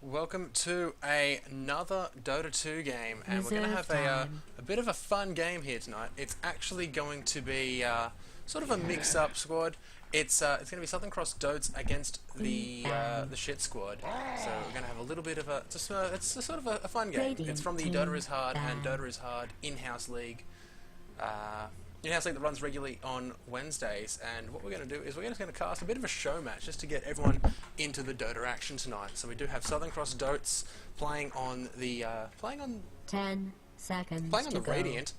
Welcome to another Dota 2 game, and we're going to have a bit of a fun game here tonight. It's actually going to be sort of a mix-up squad. It's going to be Southern Cross Dotes against the Shit Squad. So we're going to have a little bit of a it's a sort of a fun game. It's from the Dota is Hard and Dota is Hard in-house league. In-house league that runs regularly on Wednesdays, and what we're going to do is we're just going to cast a bit of a show match just to get everyone into the Dota action tonight. So we do have Southern Cross Dotes playing on the 10 seconds playing on the to go. Radiant,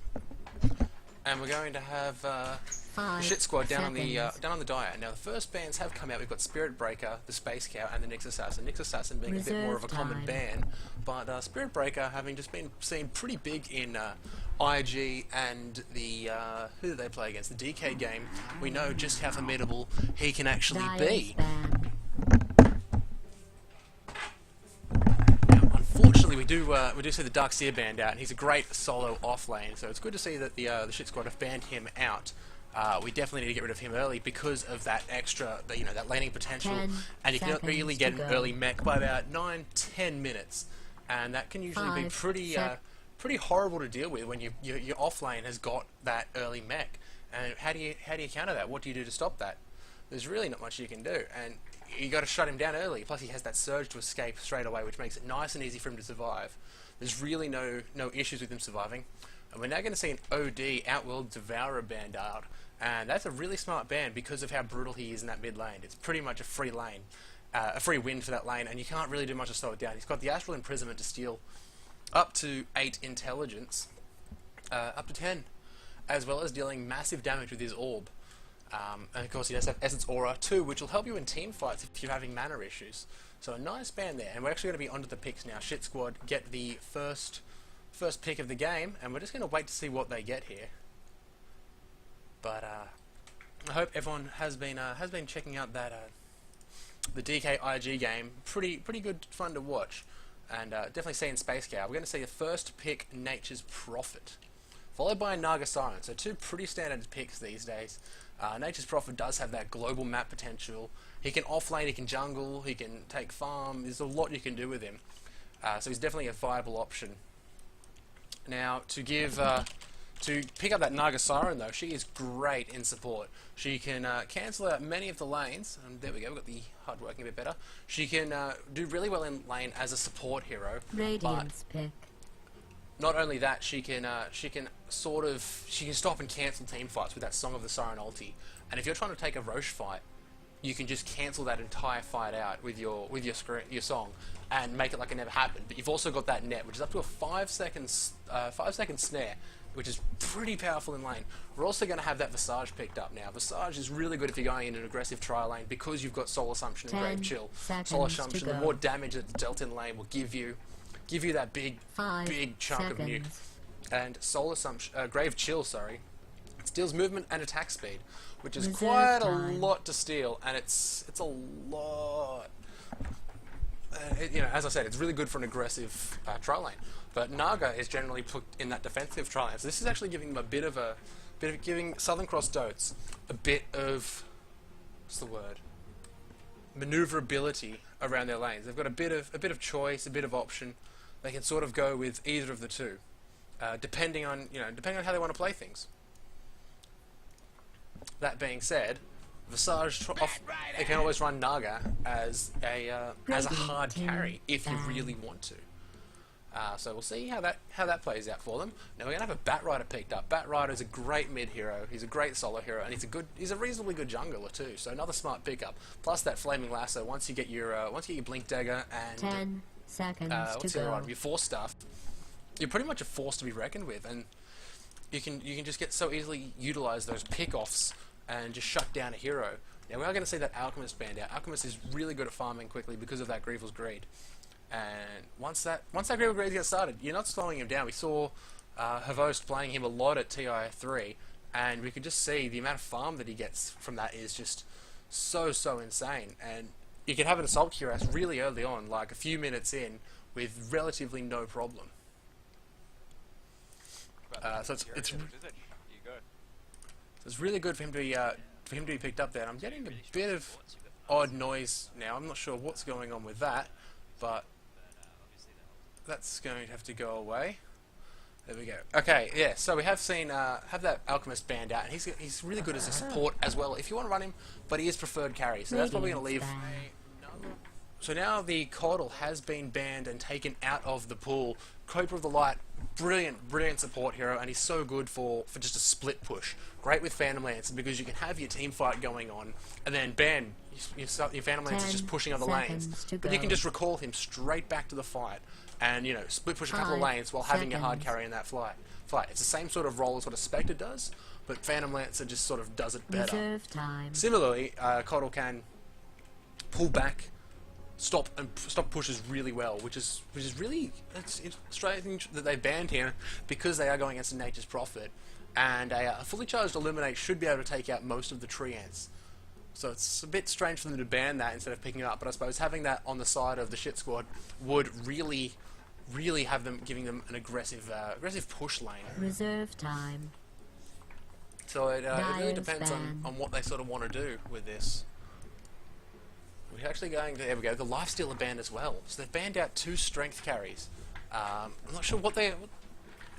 and we're going to have the 5 Shit Squad down on the seconds. Diet. Now the first bans have come out. We've got Spirit Breaker, the Space Cow, and the Nyx Assassin. Nyx Assassin being a bit more of a common Reserve ban, but Spirit Breaker having just been seen pretty big in IG and the who do they play against? The DK game. We know just how formidable he can actually be. Now, unfortunately, we do see the Dark Seer banned out, and he's a great solo off lane. So it's good to see that the Shit Squad have banned him out. We definitely need to get rid of him early because of that extra, that laning potential, 10 and you can really get an seconds to go. early mech by about 9-10 minutes, and that can usually be 5 pretty horrible to deal with when your off lane has got that early mech. And how do you counter that? What do you do to stop that? There's really not much you can do, and you got to shut him down early. Plus, he has that surge to escape straight away, which makes it nice and easy for him to survive. There's really no issues with him surviving. And we're now going to see an OD Outworld Devourer banned out, and that's a really smart ban because of how brutal he is in that mid lane. It's pretty much a free lane, a free win for that lane, and you can't really do much to slow it down. He's got the Astral Imprisonment to steal up to 8 intelligence, up to 10, as well as dealing massive damage with his orb. And of course he does have Essence Aura too, which will help you in team fights if you're having mana issues. So a nice ban there, and we're actually going to be onto the picks now. Shit Squad get the first pick of the game, and we're just going to wait to see what they get here. But I hope everyone has been checking out that the DK IG game. Pretty good fun to watch. And definitely seeing Space Cow. We're going to see the first pick, Nature's Prophet, followed by a Naga Siren. So two pretty standard picks these days. Nature's Prophet does have that global map potential. He can offlane, he can jungle, he can take farm. There's a lot you can do with him. So he's definitely a viable option. Now, to pick up that Naga Siren though, she is great in support. She can cancel out many of the lanes, and there we go, we've got the HUD working a bit better. She can do really well in lane as a support hero. Radiance pick. Not only that, she can stop and cancel team fights with that Song of the Siren ulti. And if you're trying to take a Roche fight, you can just cancel that entire fight out with your song and make it like it never happened. But you've also got that net, which is up to a 5-second snare, which is pretty powerful in lane. We're also going to have that Visage picked up now. Visage is really good if you're going in an aggressive trial lane because you've got Soul Assumption and 10 Grave Chill. seconds Soul to Assumption, the go. more damage that's dealt in lane will give you that big 5 chunk of nuke. seconds. And Soul Assumption, Grave Chill, sorry, it steals movement and attack speed, which is Reserve quite time. a lot to steal, and it's a lot. As I said, it's really good for an aggressive trial lane. But Naga is generally put in that defensive trial lane. So this is actually giving them giving Southern Cross Dotes a bit of, maneuverability around their lanes. They've got a bit of choice, a bit of option. They can sort of go with either of the two, depending on how they want to play things. That being said, Visage they can always run Naga as a hard carry if you really want to. So we'll see how that plays out for them. Now we're gonna have a Bat Rider picked up. Bat Rider is a great mid hero. He's a great solo hero, and he's a reasonably good jungler too. So another smart pickup. Plus that Flaming Lasso. Once you get your Blink Dagger and 10 seconds what's to the other go. one? Your Force Staff. You're pretty much a force to be reckoned with, and you can just get so easily utilize those pickoffs and just shut down a hero. Now we are going to see that Alchemist banned out. Alchemist is really good at farming quickly because of that Grievel's Greed. And once that Grievel's Greed gets started, you're not slowing him down. We saw Havost playing him a lot at TI3, and we could just see the amount of farm that he gets from that is just so insane. And you can have an Assault Cuirass really early on, like a few minutes in, with relatively no problem. So it's really good for him to be picked up there. And I'm getting a bit of odd noise now. I'm not sure what's going on with that, but that's going to have to go away. There we go. Okay, yeah, so we have seen, have that Alchemist banned out, and he's really good as a support as well, if you want to run him, but he is preferred carry, so that's probably going to leave. So now the Coddle has been banned and taken out of the pool. Cobra of the Light, brilliant support hero, and he's so good for just a split push. Great with Phantom Lance, because you can have your team fight going on, and then bam, your Phantom Lance is just pushing other lanes. But you can just recall him straight back to the fight, and, you know, split push a couple of lanes while having your hard carry in that fight. It's the same sort of role as what a Spectre does, but Phantom Lancer just sort of does it better. Similarly, Coddle can pull back, stop pushes really well, which is really, it's strange that they banned here, because they are going against Nature's Prophet, and a fully charged Illuminate should be able to take out most of the tree ants. So it's a bit strange for them to ban that instead of picking it up, but I suppose having that on the side of the shit squad would really have them, giving them an aggressive push lane. Reserve time. So it really depends on what they sort of want to do with this. We're actually going to, there we go, the Lifestealer banned as well. So they've banned out 2 strength carries. I'm not sure what they're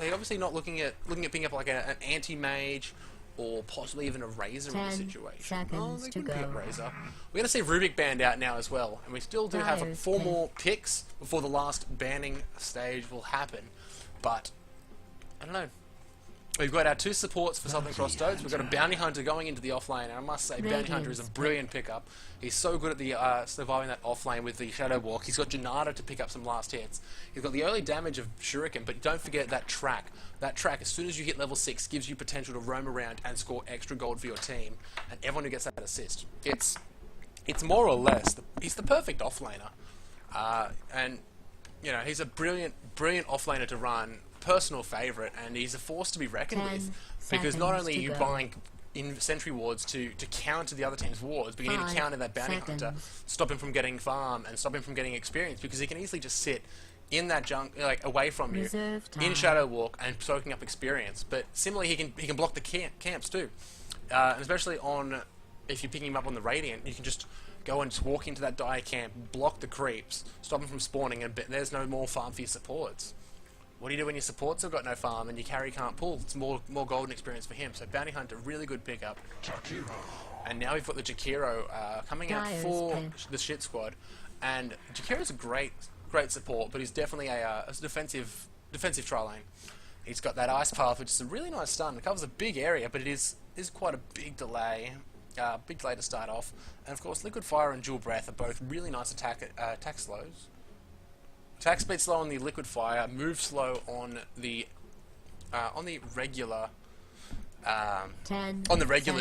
obviously not looking at picking up like an anti-mage or possibly even a Razor in this situation. Oh, they could pick up Razor. We're going to see Rubik banned out now as well, and we still do have 4 more picks before the last banning stage will happen. But I don't know. We've got our 2 supports for Southern Cross Dotes. We've got a Bounty Hunter going into the offlane, and I must say, Bounty Hunter is a brilliant pickup. He's so good at the surviving that offlane with the Shadow Walk. He's got Janata to pick up some last hits. He's got the early damage of Shuriken, but don't forget that track. That track, as soon as you hit level 6, gives you potential to roam around and score extra gold for your team. And everyone who gets that assist, it's more or less, he's the perfect offlaner. And, you know, he's a brilliant offlaner to run. Personal favourite, and he's a force to be reckoned with, because not only are you buying in sentry wards to counter the other team's wards, but you need to counter that Bounty Hunter, stop him from getting farm and stop him from getting experience, because he can easily just sit in that junk, like away from you, in Shadow Walk and soaking up experience. But similarly, he can block the camps too, and especially on, if you're picking him up on the Radiant, you can just go and just walk into that dire camp, block the creeps, stop them from spawning, and there's no more farm for your supports. What do you do when your supports have got no farm and your carry can't pull? It's more golden experience for him. So Bounty Hunter, really good pickup. And now we've got the Jakiro coming out for the shit squad. And Jakiro's a great support, but he's definitely a defensive tri lane. He's got that Ice Path, which is a really nice stun. It covers a big area, but it is quite a big delay. Big delay to start off. And of course, Liquid Fire and Dual Breath are both really nice attack slows. Attack speed slow on the Liquid Fire, move slow on the regular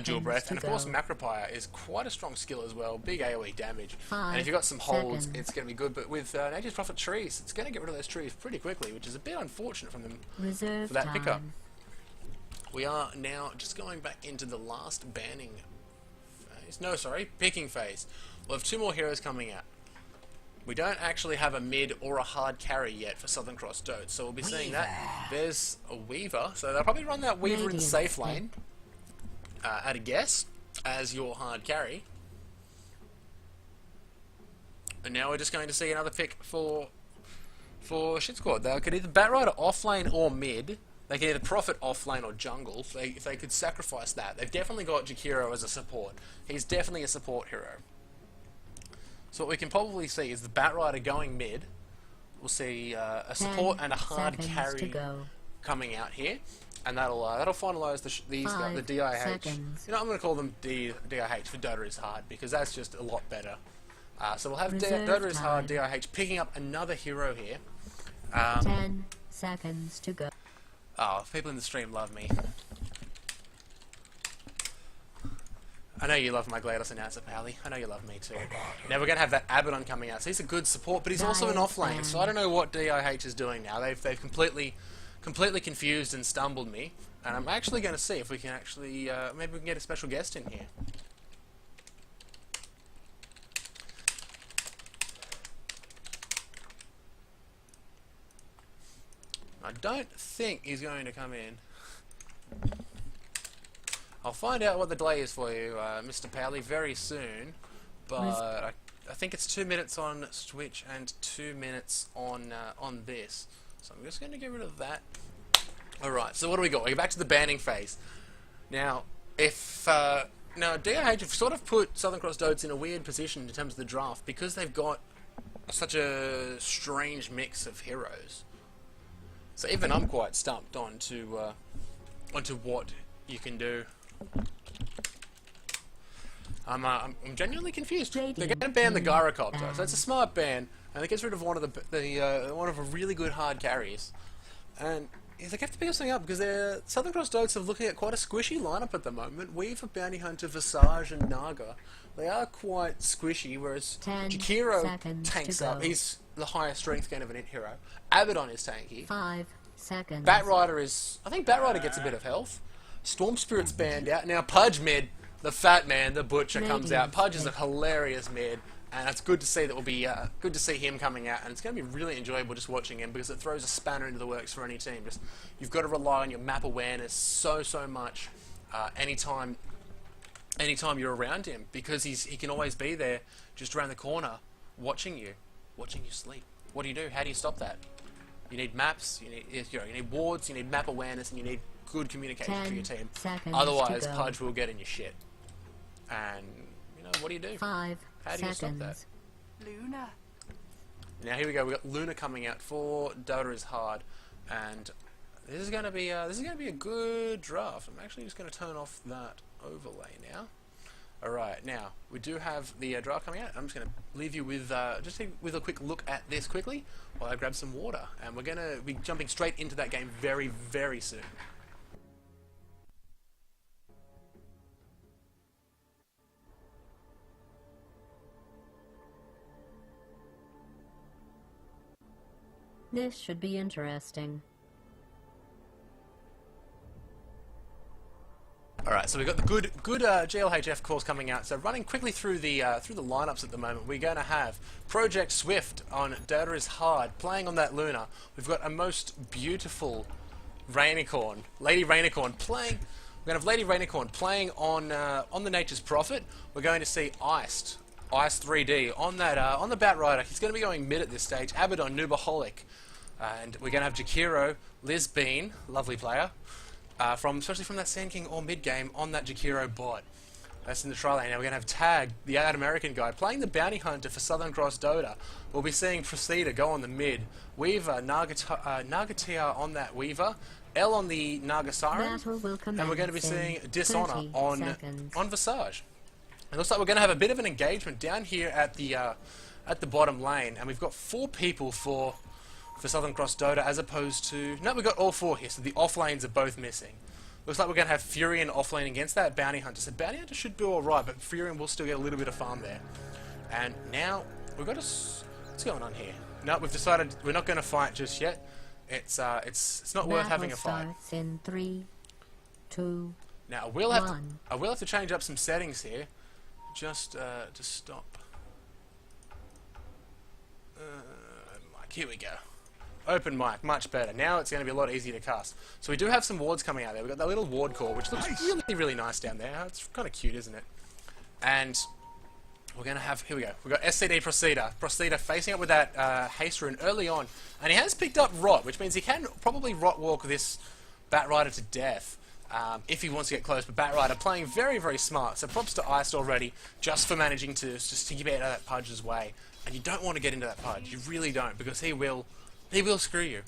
Dual Breath, and of course Macropire is quite a strong skill as well, big AoE damage, and if you've got some holds, it's going to be good, but with Nature's Prophet trees, it's going to get rid of those trees pretty quickly, which is a bit unfortunate from them for that pickup. We are now just going back into the last banning phase, picking phase. We'll have 2 more heroes coming out. We don't actually have a mid or a hard carry yet for Southern Cross Dotes, so we'll be seeing that. There's a Weaver, so they'll probably run that Weaver in the safe lane, at a guess, as your hard carry. And now we're just going to see another pick for Shit Squad. They could either Batrider offlane or mid. They can either Prophet offlane or jungle, if they could sacrifice that. They've definitely got Jakiro as a support. He's definitely a support hero. So what we can probably see is the Batrider going mid. We'll see a support and a hard carry coming out here, and that'll finalise the DIH. You know, I'm going to call them DIH for Dota is hard, because that's just a lot better. So we'll have Dota is hard, DIH picking up another hero here. 10 seconds to go. Oh, people in the stream love me. I know you love my GLaDOS announcer, Pally. I know you love me too. Now we're going to have that Abaddon coming out. So he's a good support, but he's also an offlane. So I don't know what DIH is doing now. They've completely confused and stumbled me. And I'm actually going to see if we can actually, maybe we can get a special guest in here. I don't think he's going to come in. I'll find out what the delay is for you, Mr. Pally, very soon, but I I think it's 2 minutes on Switch and 2 minutes on this. So I'm just going to get rid of that. Alright, so what do we got? We go back to the banning phase. Now, if... now, DIH have sort of put Southern Cross Dota in a weird position in terms of the draft because they've got such a strange mix of heroes. So even I'm quite stumped onto what you can do. I'm genuinely confused. They're going to ban the Gyrocopter, so it's a smart ban, and it gets rid of one of one of a really good hard carries. And they have to pick something up because Southern Cross Dogs are looking at quite a squishy lineup at the moment. Weaver, Bounty Hunter, Visage, and Naga. They are quite squishy, whereas Jakiro tanks up. He's the highest strength gain of an int hero. Abaddon is tanky. 5 seconds. Batrider is... I think Batrider gets a bit of health. Storm Spirit's banned out. Now Pudge mid, the fat man, the butcher comes out. Pudge is a hilarious mid, and it's good to see that will be good to see him coming out, and it's going to be really enjoyable just watching him because it throws a spanner into the works for any team. Just you've got to rely on your map awareness so much anytime you're around him because he can always be there just around the corner watching you sleep. What do? How do you stop that? You need maps, you need wards, you need map awareness, and you need good communication for your team. Otherwise, Pudge will get in your shit. And, what do you do? 5 How do you stop that? Luna. Now here we go. We got Luna coming out for Dota is hard, and this is going to be a good draft. I'm actually just going to turn off that overlay now. All right, now we do have the draft coming out. I'm just going to leave you with with a quick look at this quickly while I grab some water, and we're going to be jumping straight into that game very soon. This should be interesting. Alright, so we've got the good GLHF calls coming out. So running quickly through the lineups at the moment, we're going to have Project Swift on Dota is Hard, playing on that Luna. We've got a most beautiful Rainicorn, Lady Rainicorn playing. We're going to have Lady Rainicorn playing on the Nature's Prophet. We're going to see Iced 3D on the Batrider. He's going to be going mid at this stage. Abaddon, Nubaholic, and we're going to have Jakiro, Liz Bean, lovely player. Especially from that Sand King or mid game on that Jakiro bot. That's in the trial lane. Now we're going to have Tag, the Ad American guy, playing the Bounty Hunter for Southern Cross Dota. We'll be seeing Procedure go on the mid. Weaver, Nagatia on that Weaver. L on the Naga Siren. And we're going to be seeing Dishonor on Visage. It looks like we're going to have a bit of an engagement down here at the bottom lane. And we've got 4 people for Southern Cross Dota as opposed to... No, we've got all 4 here, so the off-lanes are both missing. Looks like we're going to have Furion off-lane against that Bounty Hunter. So Bounty Hunter should do alright, but Furion will still get a little bit of farm there. And now, we've got what's going on here? No, we've decided we're not going to fight just yet. It's not worth having a fight. In 3, 2, now, I will have to change up some settings here, just to stop. Here we go. Open mic, much better. Now it's going to be a lot easier to cast. So we do have some wards coming out there. We've got that little ward core, which looks really nice down there. It's kind of cute, isn't it? And we're going to have... Here we go. We've got SCD Procedure. Procedure facing up with that haste rune early on. And he has picked up Rot, which means he can probably Rot walk this Batrider to death if he wants to get close. But Batrider playing very smart. So props to Iced already just for managing to just keep out of that Pudge's way. And you don't want to get into that Pudge. You really don't, because he will screw you.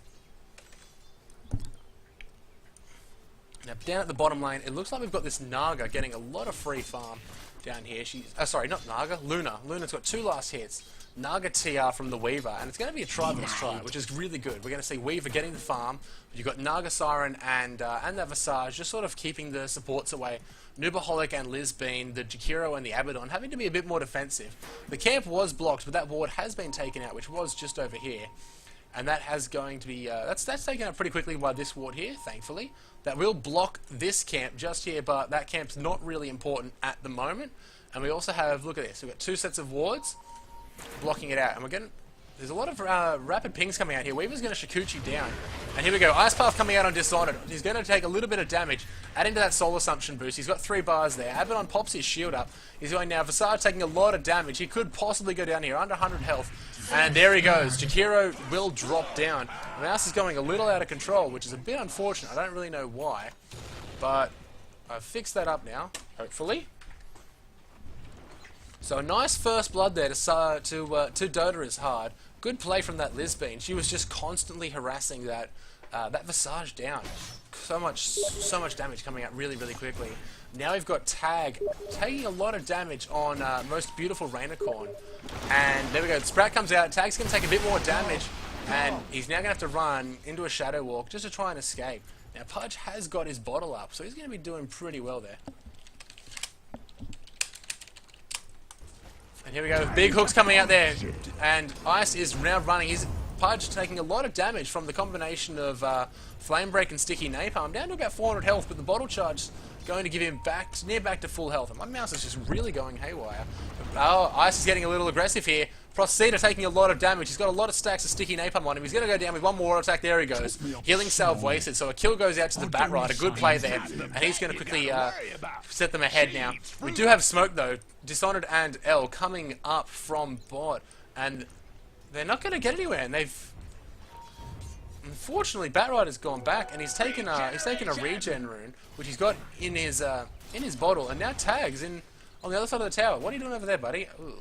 Now, down at the bottom lane, it looks like we've got this Naga getting a lot of free farm down here. She's... sorry, not Naga, Luna. Luna's got 2 last hits. Naga TR from the Weaver, and it's going to be a try versus try, which is really good. We're going to see Weaver getting the farm. You've got Naga Siren and that Visage just sort of keeping the supports away. Nubaholic and Liz Bean, the Jakiro and the Abaddon having to be a bit more defensive. The camp was blocked, but that ward has been taken out, which was just over here. And that has going to be, that's taken out pretty quickly by this ward here, thankfully. That will block this camp just here, but that camp's not really important at the moment. And we also have, look at this, we've got 2 sets of wards blocking it out. And we're getting, There's a lot of rapid pings coming out here. Weaver's going to Shikuchi down. And here we go. Ice Path coming out on Dishonored. He's going to take a little bit of damage. Adding to that Soul Assumption boost. He's got 3 bars there. Abaddon pops his shield up. He's going now. Visage taking a lot of damage. He could possibly go down here. Under 100 health. And there he goes. Jakiro will drop down. The mouse is going a little out of control, which is a bit unfortunate. I don't really know why. But I've fixed that up now. Hopefully. So a nice first blood there to Dota is hard. Good play from that Lisbine. She was just constantly harassing that that Visage down. So much damage coming out really, really quickly. Now we've got Tag taking a lot of damage on Most Beautiful Rainicorn. And there we go. Sprat comes out. Tag's going to take a bit more damage. And he's now going to have to run into a Shadow Walk just to try and escape. Now Pudge has got his bottle up, so he's going to be doing pretty well there. And here we go, big hooks coming out there, and Ice is now running. He's Pudge taking a lot of damage from the combination of Flame Break and Sticky Napalm, down to about 400 health, but the bottle charge going to give him near back to full health. And my mouse is just really going haywire. Oh, Ice is getting a little aggressive here. Proceda taking a lot of damage. He's got a lot of stacks of Sticky Napalm on him. He's going to go down with one more attack. There he goes. Healing Salve wasted, so a kill goes out to the Batrider. Good play there. And he's going to quickly set them ahead now. We do have smoke, though. Dishonored and L coming up from bot. And they're not going to get anywhere. And they've... Unfortunately, Batrider's gone back, and he's taken a regen rune, which he's got in his bottle. And now Tag's on the other side of the tower. What are you doing over there, buddy? Ooh.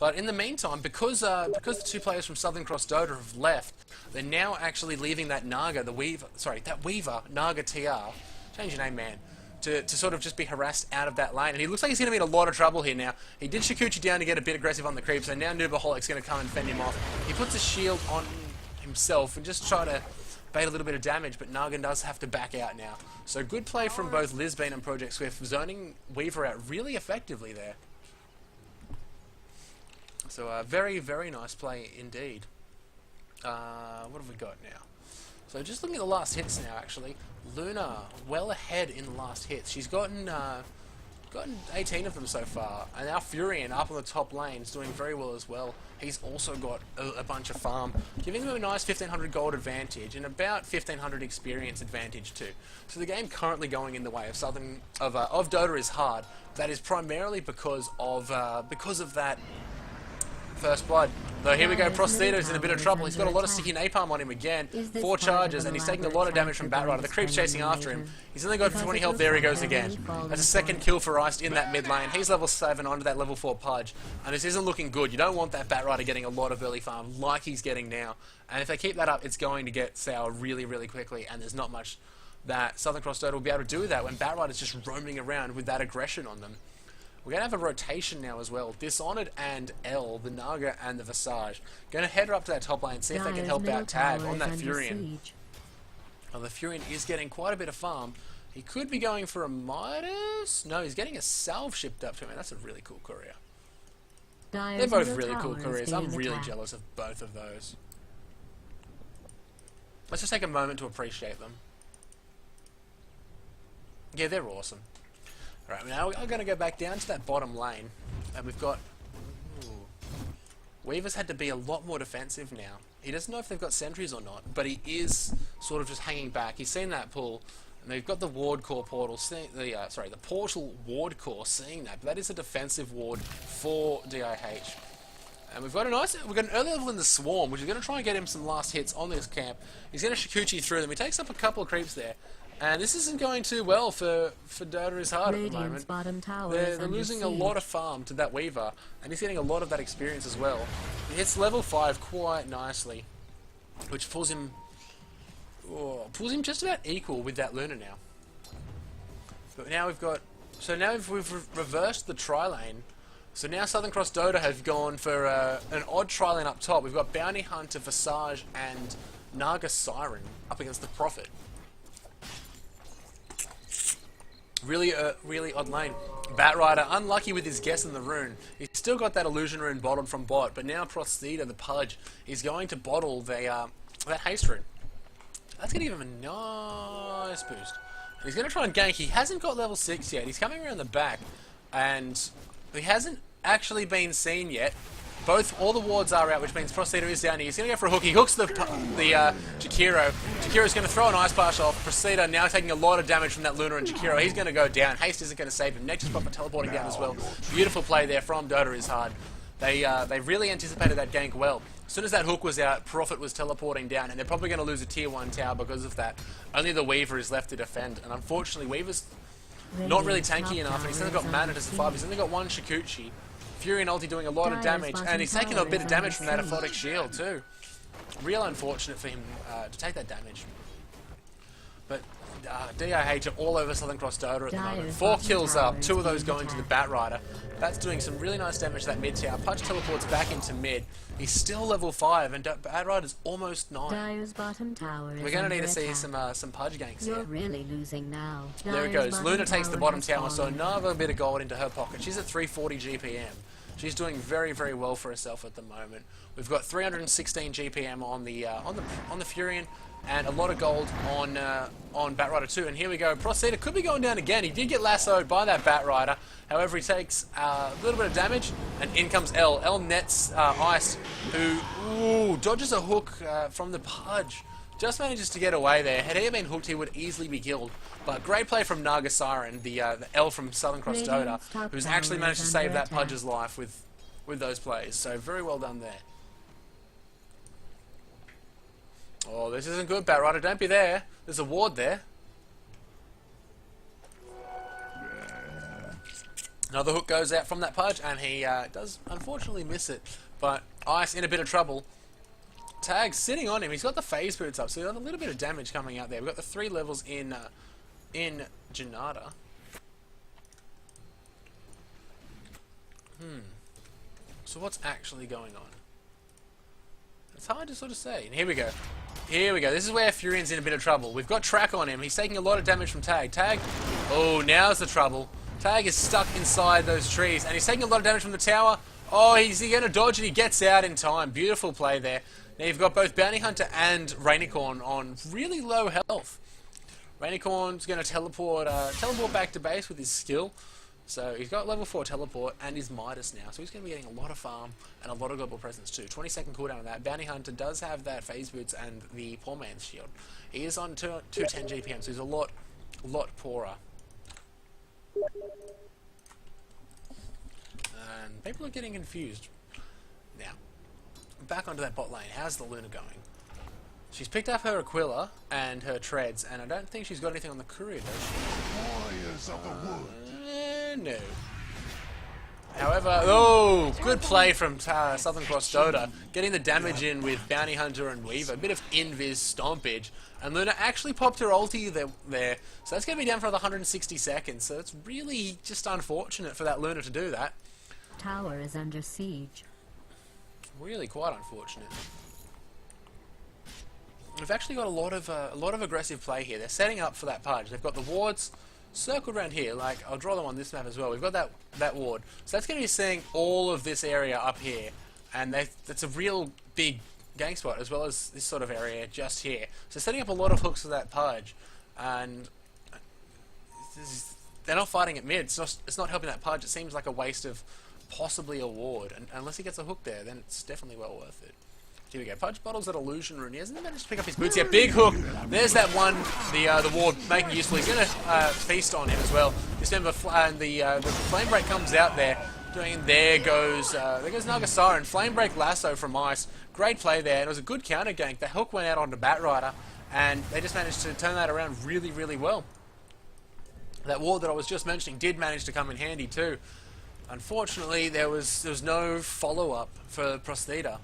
But in the meantime, because the 2 players from Southern Cross Dota have left, they're now actually leaving that Naga, that Weaver, Naga TR, change your name, man, to sort of just be harassed out of that lane. And he looks like he's going to be in a lot of trouble here now. He did Shikuchi down to get a bit aggressive on the creep, so now Noobaholic's going to come and fend him off. He puts a shield on himself and just try to bait a little bit of damage, but Naga does have to back out now. So good play from both Lisbane and Project Swift, zoning Weaver out really effectively there. So very, very nice play indeed. What have we got now? So just looking at the last hits now, actually. Luna well ahead in the last hits. She's gotten 18 of them so far. And now Furion up on the top lane is doing very well as well. He's also got a bunch of farm, giving them a nice 1500 gold advantage and about 1500 experience advantage too. So the game currently going in the way of Dota is hard. That is primarily because of that First Blood. Though here we go, Procedo's in a bit of trouble. He's got a lot of Sticky Napalm on him again. 4 charges, and he's taking a lot of damage from Batrider. The creep's chasing after him. He's only got 20 health. There he goes again. That's a second kill for Ice in that mid lane. He's level 7 onto that level 4 Pudge. And this isn't looking good. You don't want that Batrider getting a lot of early farm like he's getting now. And if they keep that up, it's going to get sour really, really quickly. And there's not much that Southern Cross Dota will be able to do with that when Batrider's just roaming around with that aggression on them. We're going to have a rotation now as well. Dishonored and L, the Naga and the Visage. Going to head her up to that top lane, see if they can help out Tag on that Furion. Well, the Furion is getting quite a bit of farm. He could be going for a Midas. No, he's getting a Salve shipped up to him. That's a really cool courier. They're both really cool couriers. I'm really jealous of both of those. Let's just take a moment to appreciate them. Yeah, they're awesome. Alright, now we're going to go back down to that bottom lane, and we've got... Ooh, Weaver's had to be a lot more defensive now. He doesn't know if they've got sentries or not, but he is sort of just hanging back. He's seen that pull, and they've got the ward core portal, the portal ward core seeing that, but that is a defensive ward for DIH. And we've got an early level in the Swarm, which is going to try and get him some last hits on this camp. He's going to Shikuchi through them. He takes up a couple of creeps there. And this isn't going too well for Dota is hard at the moment. They're losing a lot of farm to that Weaver, and he's getting a lot of that experience as well. He hits level 5 quite nicely, which pulls him just about equal with that Luna now. But now we've reversed the tri-lane. So now Southern Cross Dota have gone for an odd tri-lane up top. We've got Bounty Hunter, Visage, and Naga Siren up against the Prophet. Really odd lane. Batrider, unlucky with his guess in the rune. He's still got that illusion rune bottled from bot, but now Proceda, the Pudge, is going to bottle that haste rune. That's going to give him a nice boost. He's going to try and gank. He hasn't got level 6 yet. He's coming around the back, and he hasn't actually been seen yet. all the wards are out, which means Procedure is down here. He's going to go for a hook. He hooks the Jakiro. Jakiro's going to throw an Ice Splash off. Procedure now taking a lot of damage from that Luna and Jakiro. He's going to go down. Haste isn't going to save him. Nexus Pop for teleporting down as well. Beautiful play there from Dota is hard. They really anticipated that gank well. As soon as that hook was out, Prophet was teleporting down, and they're probably going to lose a tier 1 tower because of that. Only the Weaver is left to defend, and unfortunately Weaver's not really tanky enough, and he's only got mana to survive. He's only got one Shikuchi. Fury and ulti doing a lot of damage, and he's taking a bit of damage from that Aphotic Shield too. Real unfortunate for him to take that damage. But DIH are all over Southern Cross Dota at the moment. 4 kills up, 2 of those going to the Batrider. That's doing some really nice damage to that mid tower. Pudge teleports back into mid. He's still level 5, and Batrider's almost 9. Dire's bottom tower is We're going to need to see attack. some Pudge ganks You're here. really losing now. There it Dire's goes. Luna takes the bottom has tower, so fallen. another bit of gold into her pocket. She's at 340 GPM. She's doing very, very well for herself at the moment. We've got 316 GPM on the Furion, and a lot of gold on Batrider too. And here we go. Procedure could be going down again. He did get lassoed by that Batrider. However, he takes a little bit of damage, and in comes L. L nets Ice, who dodges a hook from the Pudge. Just manages to get away there. Had he been hooked, he would easily be killed. But great play from Naga Siren, the L from Southern Cross Dota, who's actually managed to save that Pudge's life with those plays. So very well done there. Oh, this isn't good, Batrider. Don't be there. There's a ward there. Another hook goes out from that Pudge, and he does unfortunately miss it. But Ice in a bit of trouble. Tag sitting on him. He's got the phase boots up, so he's got a little bit of damage coming out there. We've got the 3 levels in Janata. So what's actually going on? It's hard to sort of say. And here we go. Here we go. This is where Furion's in a bit of trouble. We've got track on him. He's taking a lot of damage from Tag. Tag. Oh, now's the trouble. Tag is stuck inside those trees, and he's taking a lot of damage from the tower. Oh, is he going to dodge it? He gets out in time. Beautiful play there. Now you've got both Bounty Hunter and Rainicorn on really low health. Rainicorn's going to teleport back to base with his skill. So he's got level 4 teleport and his Midas now. So he's going to be getting a lot of farm and a lot of global presence too. 20-second cooldown on that. Bounty Hunter does have that phase boots and the poor man's shield. He is on 210 GPM, so he's a lot poorer. And people are getting confused. Now, back onto that bot lane. How's the Luna going? She's picked up her Aquila and her treads, and I don't think she's got anything on the courier, does she? Warriors of the wood. No. However, oh, good play from Southern Cross Dota, getting the damage in with Bounty Hunter and Weaver. A bit of invis stompage, and Luna actually popped her ulti there. So that's going to be down for another 160 seconds. So it's really just unfortunate for that Luna to do that. Tower is under siege. Really quite unfortunate. We've actually got a lot of aggressive play here. They're setting up for that Pudge. They've got the wards circled around here. Like, I'll draw them on this map as well. We've got that ward. So that's going to be seeing all of this area up here, and that's a real big gang spot as well as this sort of area just here. So setting up a lot of hooks for that Pudge, and they're not fighting at mid. It's not helping that Pudge. It seems like a waste of possibly a ward, and unless he gets a hook there, then it's definitely well worth it. Here we go. Pudge bottles at Illusion Rune. He hasn't managed to pick up his boots yet. Big hook. There's that one. The ward making useful. He's going to feast on him as well. December and the flame break comes out there. There goes Naga Siren. Flame break lasso from Ice. Great play there. And it was a good counter gank. The hook went out onto Batrider, and they just managed to turn that around really, really well. That ward that I was just mentioning did manage to come in handy too. Unfortunately, there was no follow up for Prostheta.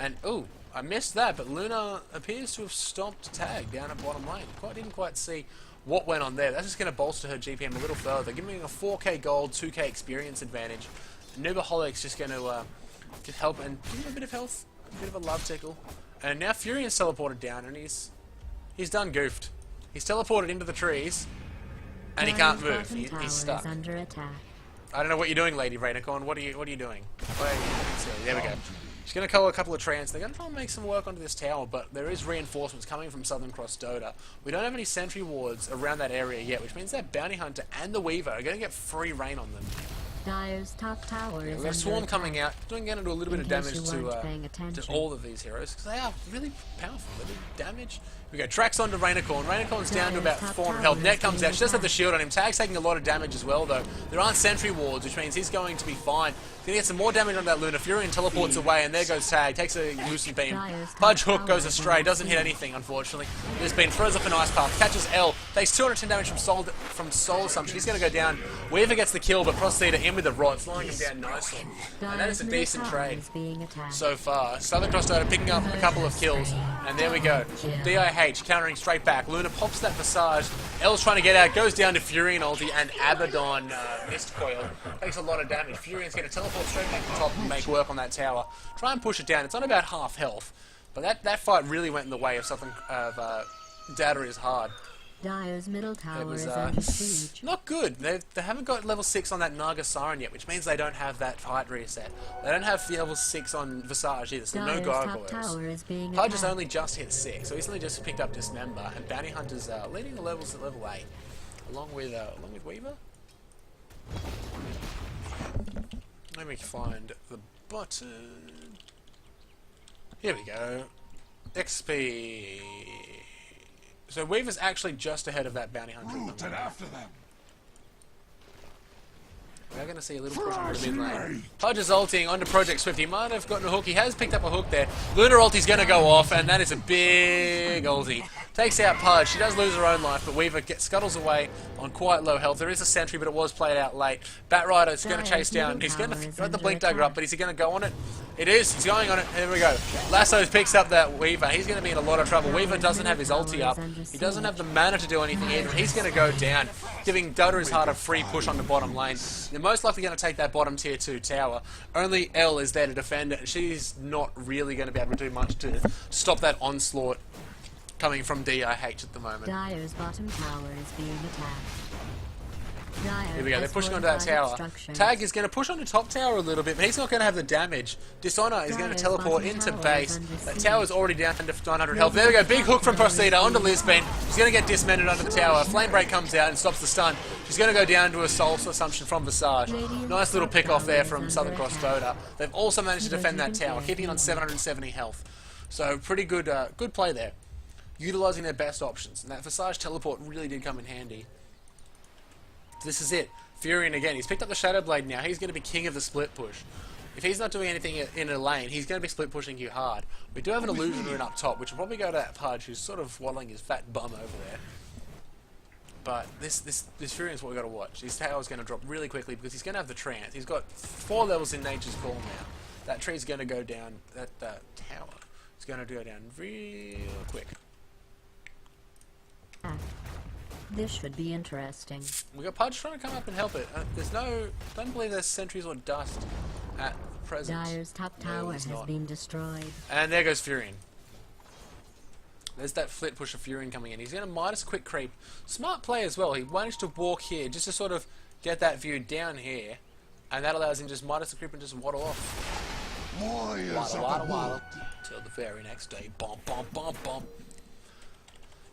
And, ooh, I missed that, but Luna appears to have stomped Tag down at bottom lane. Didn't quite see what went on there. That's just going to bolster her GPM a little further, giving her a 4k gold, 2k experience advantage. Nubaholic's just going to help and give him a bit of health, a bit of a love tickle. And now Furion's teleported down, and he's done goofed. He's teleported into the trees, and he can't move. He's stuck. Under attack. I don't know what you're doing, Lady Rainicorn. What are you doing? Wait, there we go. She's going to call a couple of trans. They're going to try and make some work onto this tower, but there is reinforcements coming from Southern Cross Dota. We don't have any sentry wards around that area yet, which means that Bounty Hunter and the Weaver are going to get free reign on them. Dire's top tower We've is got a under swarm attack. coming out, going to do a little bit of In case damage you weren't paying to attention. all of these heroes, because they are really powerful. They do damage. We go Trax onto Rainicorn. Rainicorn's down to about Dire's top 400 tower health. is Net comes being out. She does have the attacked. shield on him. Tag's taking a lot of damage as well, though. There aren't sentry wards, which means he's going to be fine. He's going to get some more damage on that Luna. Furion teleports away, and there goes Tag. Takes a Lucent Beam. Dire's top Pudge Hook tower goes is astray. under Doesn't hit siege. anything, unfortunately. This Beam throws off an ice path. Catches L. Takes 210 damage from Soul Assumption. He's going to go down. Weaver gets the kill, but Prostator in with the rod, slowing him down nicely. And that is a Dire's middle decent tower trade is being attacked. so far. Southern Cross Dota picking up a couple of kills, and there we go. DIH countering straight back. Luna pops that Visage. L's trying to get out, goes down to Furion ulti, and Abaddon Mist Coil takes a lot of damage. Furion's going to teleport straight back to the top and make work on that tower. Try and push it down. It's on about half health, but that fight really went in the way of something of Data is hard. Dire's middle It tower was is under siege. not good. They haven't got level 6 on that Naga Siren yet, which means they don't have that fight reset. They don't have the level 6 on Visage either, so no Dire's top gargoyles. tower is being Pudge has attacked. only just hit 6, so he's only just picked up Dismember, and Bounty Hunter's leading the levels at level 8, along with Weaver. Let me find the button. Here we go. XP. So Weaver's actually just ahead of that Bounty Hunter. Root and after them. We're going to see a little push on the mid lane. Pudge is ulting onto Project Swift. He might have gotten a hook. He has picked up a hook there. Luna ulti's going to go off, and that is a big ulti. Takes out Pudge. She does lose her own life, but Weaver scuttles away on quite low health. There is a sentry, but it was played out late. Batrider's going to chase down. He's going to got the Blink Dagger up, but is he going to go on it? It is. He's going on it. Here we go. Lasso picks up that Weaver. He's going to be in a lot of trouble. Weaver doesn't have his ulti up. He doesn't have the mana to do anything either. He's going to go down, giving Dota is hard a free push on the bottom lane. They're most likely going to take that bottom tier 2 tower. Only L is there to defend it. She's not really going to be able to do much to stop that onslaught coming from DIH at the moment. Dire's bottom tower is being attacked. Dire Here we go, they're has pushing onto that fortified tower. structures. Tag is going to push on the top tower a little bit, but he's not going to have the damage. Dishonor is going to Dire's teleport bottom into tower base. is under That siege. tower's already down to 900 health. There we go, big hook from Prostator onto Lisbane. She's going to get dismembered under the tower. Flame Break comes out and stops the stun. She's going to go down to a Soul Assumption from Visage. Nice little pick off there from Southern Cross Dota. They've also managed to defend that tower, keeping it on 770 health. So pretty good, good play there. Utilising their best options. And that Visage teleport really did come in handy. This is it. Furion again. He's picked up the Shadow Blade now. He's going to be king of the split push. If he's not doing anything in a lane, he's going to be split pushing you hard. We do have an Illusion Rune up top, which will probably go to that Pudge, who's sort of waddling his fat bum over there. But this Furion is what we've got to watch. His tower's going to drop really quickly because he's going to have the Trance. He's got 4 levels in Nature's Call now. That tree's going to go down. That tower is going to go down real quick. This should be interesting. We got Pudge trying to come up and help it. Don't believe there's sentries or dust at present. Dire's top No, tower there's has not. been destroyed. And there goes Furion. There's that flit push of Furion coming in. He's going to Midas quick creep. Smart play as well. He managed to walk here just to sort of get that view down here. And that allows him to just Midas the creep and just waddle off. Warriors Waddle, of the waddle, wood. waddle. Till the very next day. Bump, bump, bump, bump.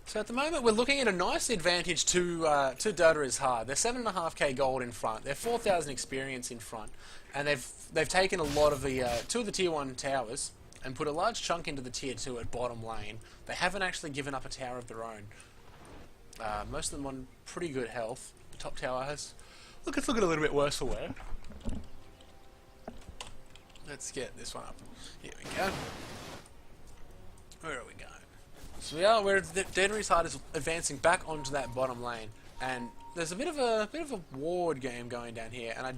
So at the moment we're looking at a nice advantage to Dota is hard. They're 7.5k gold in front. They're 4,000 experience in front, and they've taken a lot of the 2 of the tier 1 towers and put a large chunk into the tier 2 at bottom lane. They haven't actually given up a tower of their own. Most of them on pretty good health. The top tower has it's looking a little bit worse for wear. Let's get this one up. Here we go. Where are we going? So Data is hard is advancing back onto that bottom lane, and there's a bit of a ward game going down here, and I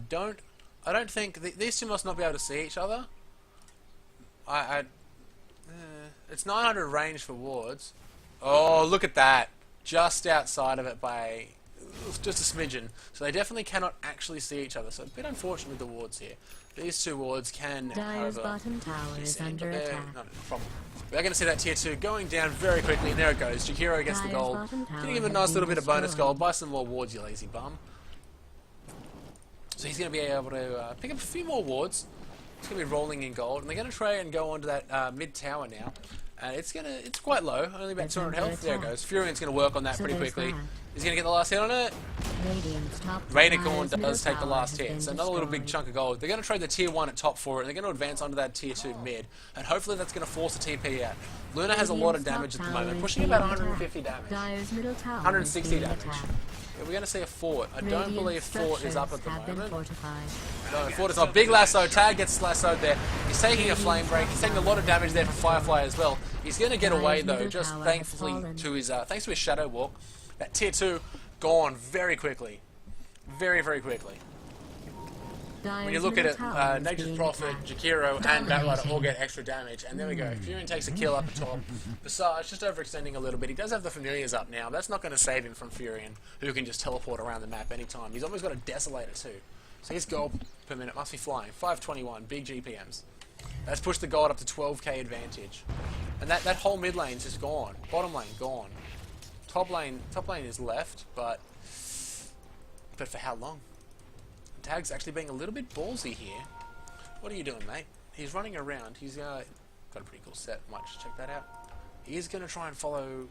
don't think these two must not be able to see each other. It's 900 range for wards. Oh, look at that! Just outside of it by just a smidgen. So they definitely cannot actually see each other. So a bit unfortunate with the wards here. These two wards can, Dire's however, bottom tower be is seen, under but they're attack. not a problem. We're going to see that tier 2 going down very quickly, and there it goes. Jakiro gets the Dire's gold. bottom tower Gonna give him a has nice little been bit of bonus destroyed. gold. Buy some more wards, you lazy bum. So he's going to be able to pick up a few more wards. It's going to be rolling in gold, and they're going to try and go onto that mid tower now. It's quite low, only about It's 200 under health. There it attack. goes. Furion's going to work on that So pretty there's quickly. that. He's going to get the last hit on it. Radiant's top Rainicorn Dire's does take the middle last tower hit. has So been another little big destroyed. chunk of gold. They're going to trade the tier 1 at top for it, and they're going to advance onto that tier 2 mid. And hopefully that's going to force a TP out. Luna has a lot of damage at the moment, pushing about 150 damage. Dire's middle tower 160 is being damage. attacked. Yeah, we're going to see a fort. I don't Radiant believe fort is up at the structures have been moment. fortified. No, fort is up. Big lasso. Tag gets lassoed there. He's taking a flame break. He's taking a lot of damage there from Firefly as well. He's going to get away though, just thankfully to his thanks to his shadow walk. That tier 2 gone very quickly. Very, very quickly. When you look at it, Nature's Prophet, Jakiro, and Batrider all get extra damage, and there we go. Furion takes a kill up the top. Visage just overextending a little bit. He does have the Familiars up now, but that's not going to save him from Furion, who can just teleport around the map anytime. He's almost got a Desolator too. So his gold per minute must be flying. 521, big GPMs. That's pushed the gold up to 12k advantage. And that whole mid lane's just gone. Bottom lane, gone. Top lane is left, but for how long? Tag's actually being a little bit ballsy here. What are you doing, mate? He's running around. He's got a pretty cool set. Might just check that out. He's going to try and follow...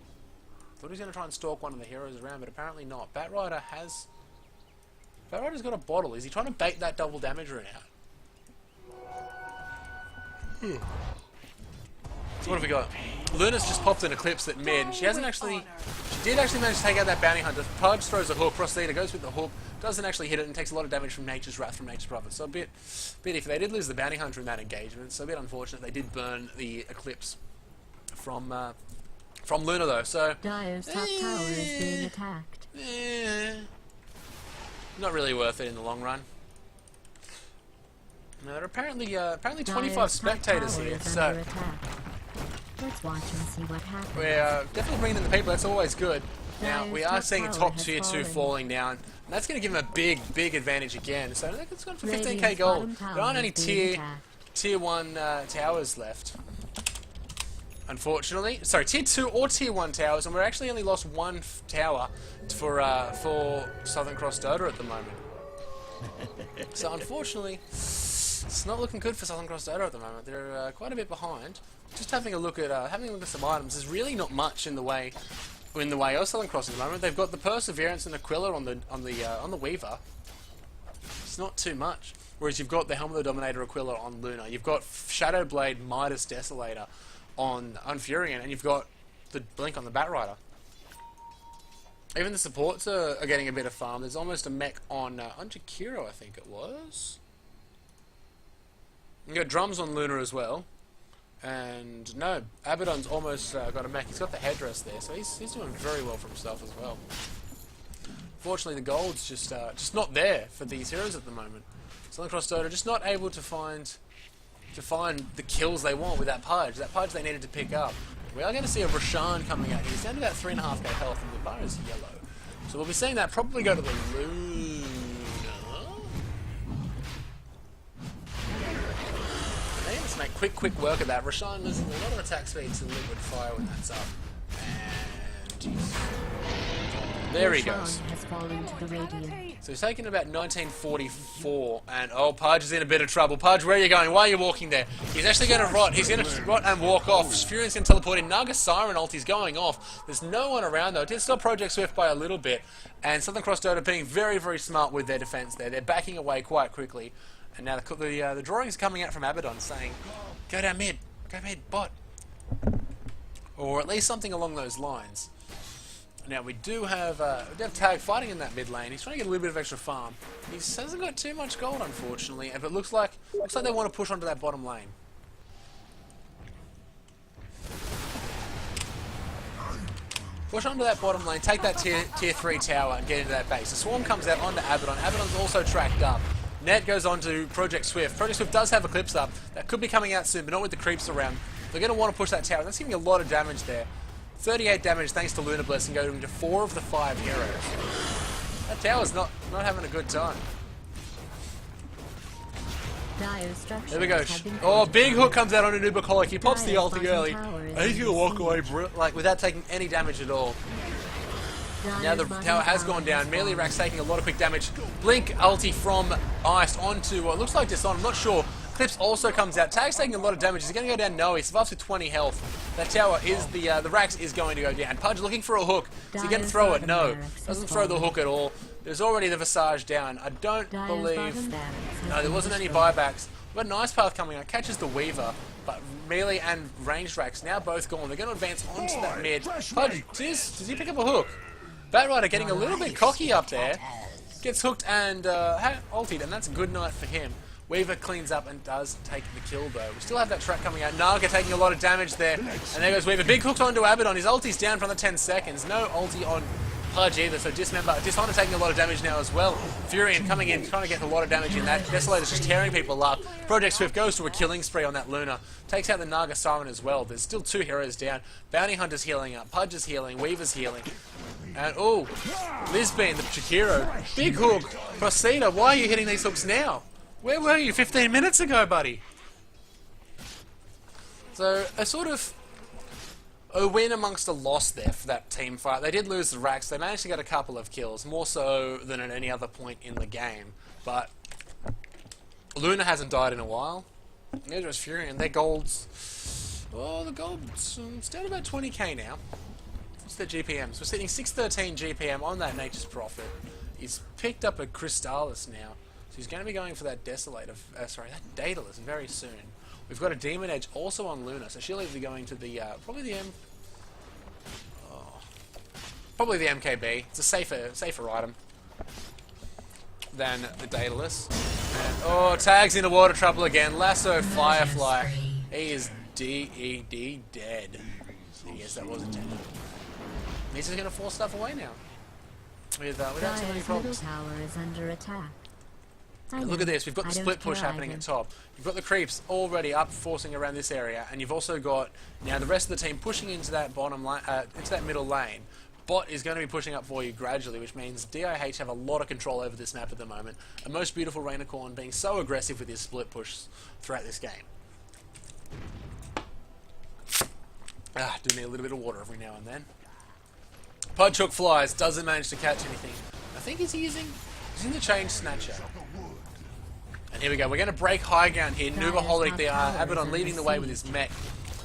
Thought he was going to try and stalk one of the heroes around, but apparently not. Batrider has... Batrider's got a bottle. Is he trying to bait that double damage rune out? So what have we got? Luna's just popped an Eclipse at mid. She hasn't actually... She did actually manage to take out that Bounty Hunter. Pudge throws a hook. Procedure goes with the hook. Doesn't actually hit it and takes a lot of damage from Nature's Wrath from Nature's Prophet. So a bit iffy. They did lose the Bounty Hunter in that engagement. So a bit unfortunate. They did burn the Eclipse from Luna though. So... Dire's top tower is being attacked. Not really worth it in the long run. Now, there are apparently 25 Dire's spectators top tower here, is so under attack. Let's watch and see what happens. we're definitely bringing in the people. That's always good. Now we are Dire's seeing top top tower tier has 2 fallen. falling down, and that's going to give him a big advantage again. So I think it's gone for 15k Radiant's gold. bottom tower There aren't any is being attacked. tier 1 towers left. Unfortunately, sorry, tier 2 or tier 1 towers, and we're actually only lost one tower for Southern Cross Dota at the moment. So unfortunately, it's not looking good for Southern Cross Dota at the moment. They're quite a bit behind. Just having a look at some items. There's really not much in the way of Southern Cross at the moment. They've got the Perseverance and Aquila on the Weaver. It's not too much. Whereas you've got the Helm of the Dominator Aquila on Luna. You've got Shadow Blade Midas Desolator on Furion, and you've got the Blink on the Batrider. Even the supports are getting a bit of farm. There's almost a mech on Jakiro, I think it was. You got drums on Luna as well. And no, Abaddon's almost got a mech. He's got the headdress there, so he's doing very well for himself as well. Fortunately, the gold's just not there for these heroes at the moment. Southern Cross Dota just not able to find the kills they want with that Pudge. That Pudge they needed to pick up. We are going to see a Roshan coming out. He's down to about 3.5k health, and the bar is yellow. So we'll be seeing that probably go to the Luna. Let's make quick work of that. Roshan losing a lot of attack speed to Liquid Fire when that's up. And there he goes. Has fallen to the Radiant. So he's taken about 1944, and oh, Pudge is in a bit of trouble. Pudge, where are you going? Why are you walking there? He's actually going to rot. He's going to rot and walk off. Furion's going to teleport in. Naga Siren ult is going off. There's no one around though. It did stop Project Swift by a little bit, and Southern Cross Dota being very smart with their defense there. They're backing away quite quickly, and now the drawings coming out from Abaddon saying, "Go down mid, go mid, bot," or at least something along those lines. Now we do have Tag fighting in that mid lane. He's trying to get a little bit of extra farm. He hasn't got too much gold, unfortunately, but it looks like they want to push onto that bottom lane. Push onto that bottom lane, take that tier 3 tower and get into that base. The swarm comes out onto Abaddon. Abaddon's also tracked up. Net goes on to Project Swift. Project Swift does have Eclipse up. That could be coming out soon, but not with the creeps around. They're going to want to push that tower. That's giving a lot of damage there. 38 damage thanks to Luna Blessing, going to 4 of the 5 heroes. That tower's not having a good time. There we go. Oh, big hook comes out on an Ubicolic. He pops the ulti early. And he's going to walk away without taking any damage at all. Now the tower has gone down. Melee Rack's taking a lot of quick damage. Blink ulti from Ice onto what looks like Dishon. I'm not sure. Clips also comes out. Tag's taking a lot of damage. He's going to go down. No, he survives with 20 health. That tower is the Rax is going to go down. Pudge looking for a hook. Is he going to throw it? No. Doesn't throw the hook at all. There's already the Visage down. I don't believe... No, there wasn't any buybacks. We've got an Ice Path coming out. Catches the Weaver. But melee and ranged Rax now both gone. They're going to advance onto that mid. Pudge, does he pick up a hook? Batrider getting a little bit cocky up there. Gets hooked and ultied, and that's a good night for him. Weaver cleans up and does take the kill though. We still have that track coming out. Naga taking a lot of damage there. And there goes Weaver. Big hook onto Abaddon. His ulti's down for another 10 seconds. No ulti on Pudge either, so Dishonor taking a lot of damage now as well. Furion coming in, trying to get a lot of damage in that. Desolator's just tearing people up. Project Swift goes to a killing spree on that Luna. Takes out the Naga Siren as well. There's still 2 heroes down. Bounty Hunter's healing up. Pudge is healing. Weaver's healing. And, oh, Lisbane, the Chikiro. Big hook. Proceda, why are you hitting these hooks now? Where were you 15 minutes ago, buddy? So, a sort of a win amongst a loss there for that team fight. They did lose the Rax. They managed to get a couple of kills, more so than at any other point in the game. But Luna hasn't died in a while. Neither has Furion. Their golds... Oh, the golds... It's down about 20k now. What's their GPMs? We're sitting 613 GPM on that Nature's Prophet. He's picked up a Crystallis now. So he's going to be going for that Desolator... sorry, that Daedalus very soon. We've got a Demon Edge also on Luna, so she'll either be going to the... probably the probably the MKB. It's a safer item than the Daedalus. And, oh, Tag's into water trouble again. Lasso Firefly. He is D-E-D dead. Yes, that was intended. He's just going to force stuff away now. Without too many problems. Tower is under attack. And look at this, we've got the split push happening at top. You've got the creeps already up, forcing around this area, and you've also got now the rest of the team pushing into that bottom lane, into that middle lane. Bot is going to be pushing up for you gradually, which means DIH have a lot of control over this map at the moment. A most beautiful Rainicorn being so aggressive with his split push throughout this game. Do need a little bit of water every now and then. Pudge hook flies, doesn't manage to catch anything. I think he's using the Chain Snatcher. And here we go, we're going to break high ground here. Nubaholic, the Abaddon leading the way with his mech.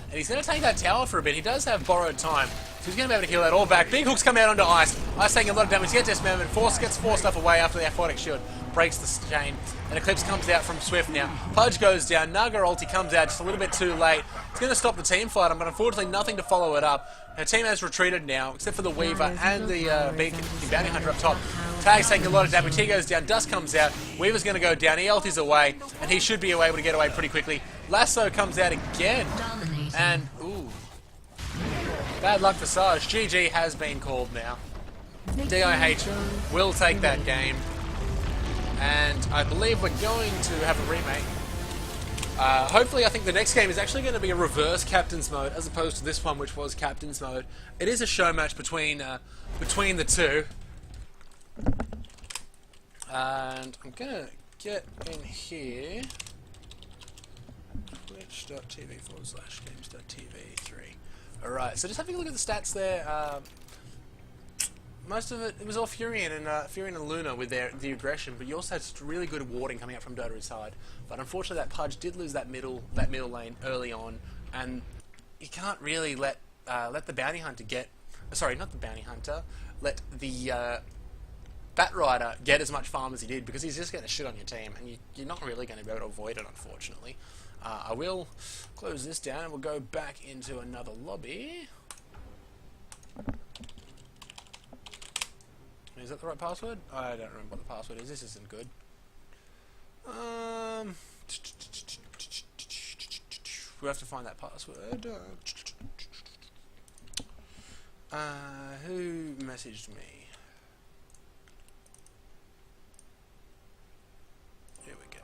And he's going to take that tower for a bit. He does have borrowed time, so he's going to be able to heal that all back. Big hooks come out onto Ice. Ice taking a lot of damage. Gets dismembered. Gets four stuff away after the Aphotic Shield. Breaks the chain. And Eclipse comes out from Swift now. Pudge goes down. Naga ulti comes out just a little bit too late. It's going to stop the team fight, but unfortunately nothing to follow it up. Her team has retreated now, except for the Weaver and the Beacon, the Bounty Hunter up top. Tag's taking a lot of damage. He goes down. Dust comes out. Weaver's going to go down. He ultis away, and he should be able to get away pretty quickly. Lasso comes out again. And, ooh. Bad luck for Sarge. GG has been called now. DIH will take that game. And I believe we're going to have a remake. Hopefully, I think the next game is actually going to be a reverse Captain's Mode, as opposed to this one, which was Captain's Mode. It is a show match between the two. And I'm going to get in here. Twitch.tv/games.tv3. Alright, so just having a look at the stats there. Most of it was all Furion and Luna with the aggression, but you also had really good warding coming out from Dota's side. But unfortunately, that Pudge did lose that middle lane early on, and you can't really let the Bounty Hunter get. Sorry, not the Bounty Hunter. Let the Batrider get as much farm as he did, because he's just going to shit on your team, and you're not really going to be able to avoid it, unfortunately. I will close this down, and we'll go back into another lobby. Is that the right password? I don't remember what the password is. This isn't good. We have to find that password. Who messaged me? Here we go.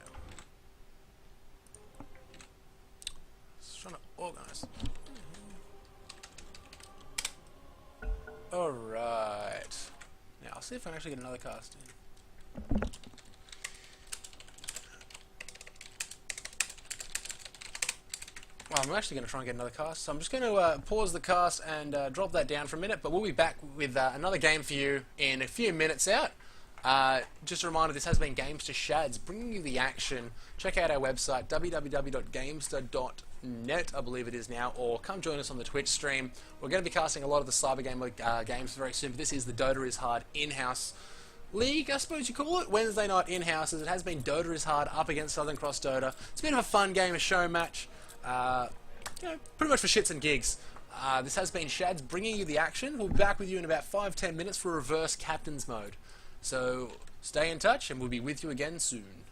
Just trying to organize. Alright. Now, I'll see if I can actually get another cast in. Well, I'm actually going to try and get another cast, so I'm just going to pause the cast and drop that down for a minute, but we'll be back with another game for you in a few minutes out. Just a reminder, this has been Games to Shads, bringing you the action. Check out our website, www.gamester.net, I believe it is now, or come join us on the Twitch stream. We're going to be casting a lot of the Cyber Gamer games very soon, but this is the Dota is Hard in-house league, I suppose you call it. Wednesday night in-house, as it has been Dota is Hard up against Southern Cross Dota. It's a bit of a fun game, a show match, pretty much for shits and gigs. This has been Shads bringing you the action. We'll be back with you in about 5-10 minutes for reverse captain's mode. So stay in touch and we'll be with you again soon.